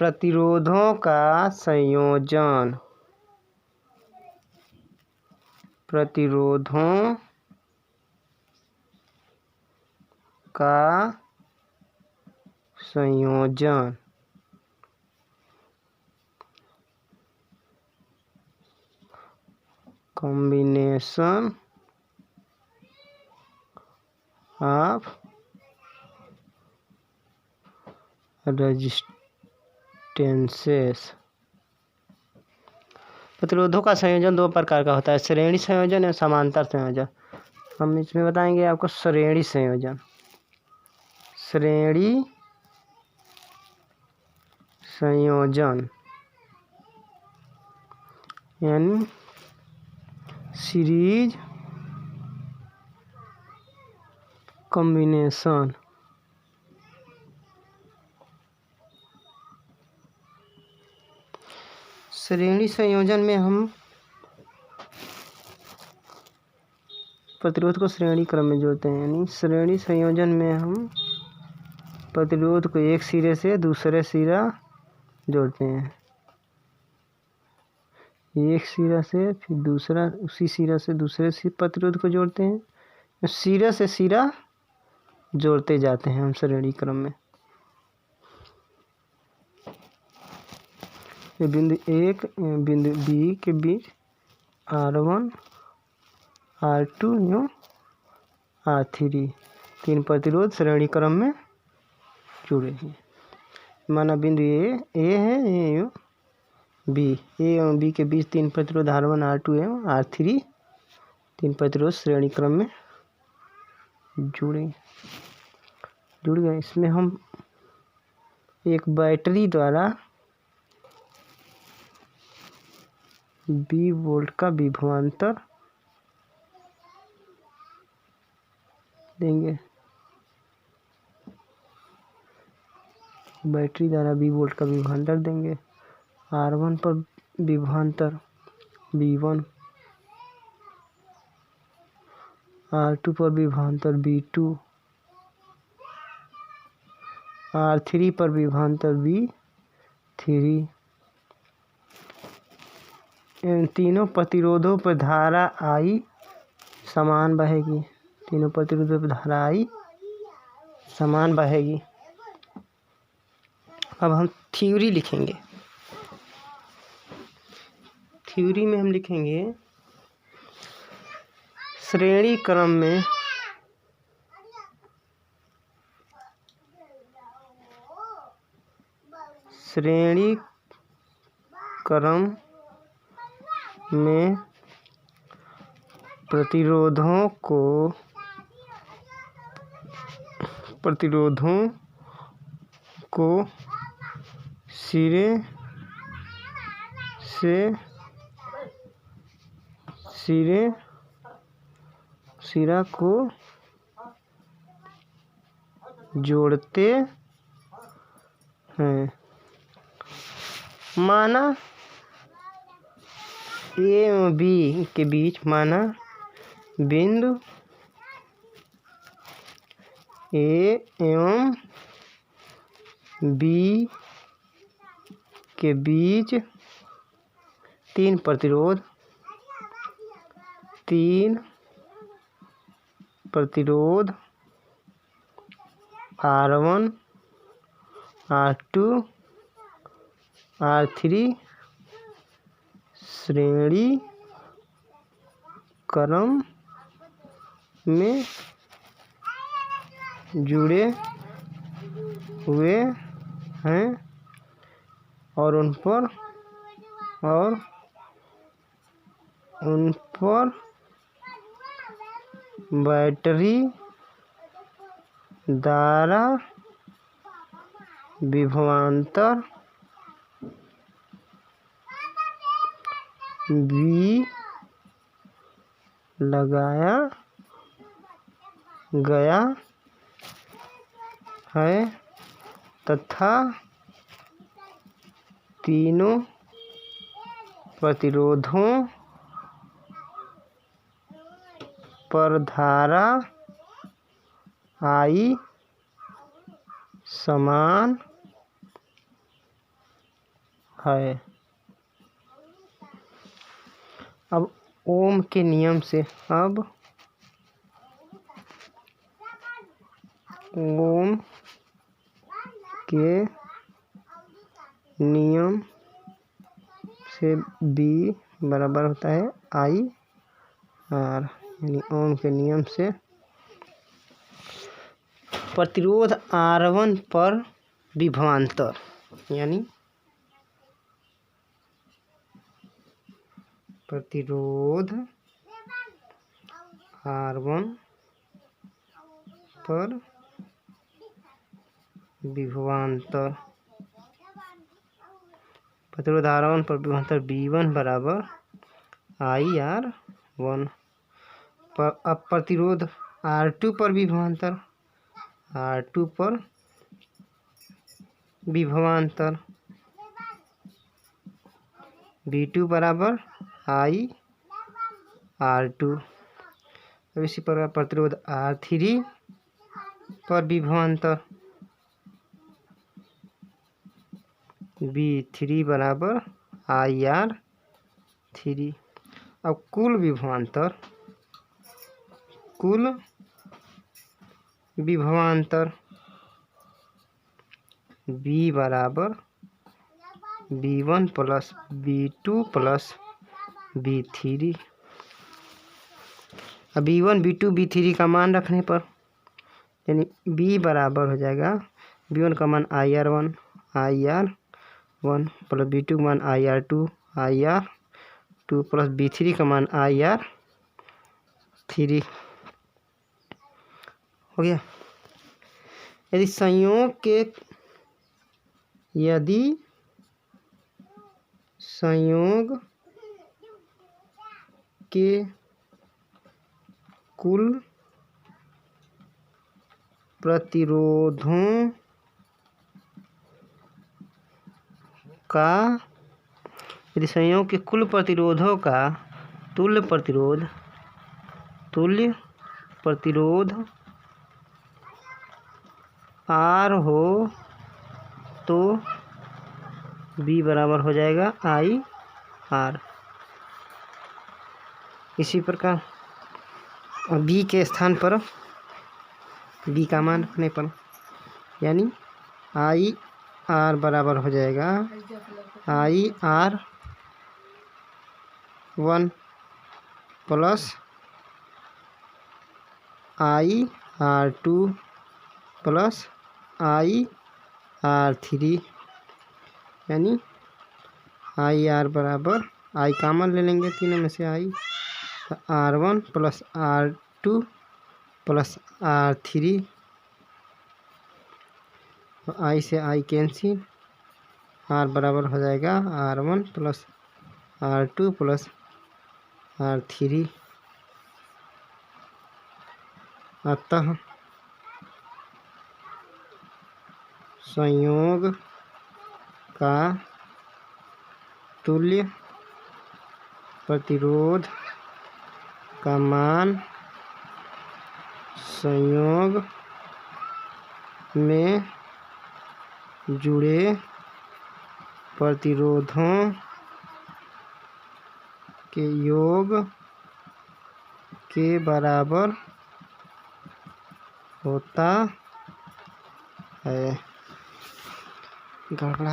प्रतिरोधों का संयोजन। प्रतिरोधों का संयोजन। Combination of resistances. प्रतिरोधों का संयोजन दो प्रकार का होता है, श्रेणी संयोजन या समांतर संयोजन। हम इसमें बताएंगे आपको श्रेणी संयोजन। श्रेणी संयोजन यानी सीरीज कॉम्बिनेशन। श्रेणी संयोजन में हम प्रतिरोध को श्रेणी क्रम में जोड़ते हैं, यानी श्रेणी संयोजन में हम प्रतिरोध को एक सिरे से दूसरे सिरा जोड़ते हैं, एक सिरा से फिर दूसरा, उसी सिरा से दूसरे प्रतिरोध को जोड़ते हैं, सिरा से सिरा जोड़ते जाते हैं हम श्रेणी क्रम में। बिंदु एक बिंदु बी के बीच R1 R2 एवं R3 तीन प्रतिरोध श्रेणी क्रम में जुड़े हैं। माना बिंदु ए है एवं बी, ए एवं बी के बीच तीन प्रतिरोध R1 R2 एवं R3 तीन प्रतिरोध श्रेणी क्रम में जुड़ गए। इसमें हम एक बैटरी द्वारा 20 वोल्ट का विभवांतर देंगे। बैटरी द्वारा 20 वोल्ट का विभवांतर देंगे। R1 पर विभवांतर V1, R2 पर विभवांतर V2, R3 पर विभवांतर V3। इन तीनों प्रतिरोधों पर धारा I समान बहेगी। तीनों प्रतिरोधों पर धारा I समान बहेगी। अब हम थ्योरी लिखेंगे। थ्योरी में हम लिखेंगे श्रेणी क्रम में प्रतिरोधों को सिरे से सिरा को जोड़ते हैं। माना ए एवं बी के बीच, माना बिंदु ए एवं बी के बीच तीन प्रतिरोध R1 R2 R3 श्रेणी क्रम में जुड़े हुए हैं और उन पर बैटरी द्वारा विभवांतर V लगाया गया है तथा तीनों प्रतिरोधों पर धारा I समान है। अब ओम के नियम से ओम के नियम से बी बराबर होता है आई आर, यानी ओम के नियम से प्रतिरोध R1 पर विभवांतर, यानी प्रतिरोध R1 पर विभवांतर, प्रतिरोध R1 पर विभवांतर V1 बराबर IR1। अब प्रतिरोध R2 पर विभवांतर, R2 पर विभवांतर V2 बराबर IR2। अब इसी प्रकार प्रतिरोध R3 पर विभवांतर V3 बराबर IR3। अब कुल विभवांतर V बराबर V1 plus V2 plus V3। अब V1 V2 V3 का मान रखने पर यानी V बराबर हो जाएगा V1 का मान IR1 प्लस V2 का मान IR2 प्लस V3 का मान IR3 हो गया। यदि संयोग के कुल प्रतिरोधों का तुल्य प्रतिरोध R हो तो B बराबर हो जाएगा IR। इसी प्रकार B के स्थान पर B का मान रखने पर यानी IR बराबर हो जाएगा IR1 plus IR2 plus IR3, यानी IR बराबर I कॉमन ले लेंगे तीनों में से I, R1 plus R2 plus R3, I से I कैंसिल, R बराबर हो जाएगा R1 plus R2 plus R3। अतः संयोग का तुल्य प्रतिरोध का मान संयोग में जुड़े प्रतिरोधों के योग के बराबर होता है। गड़बड़ा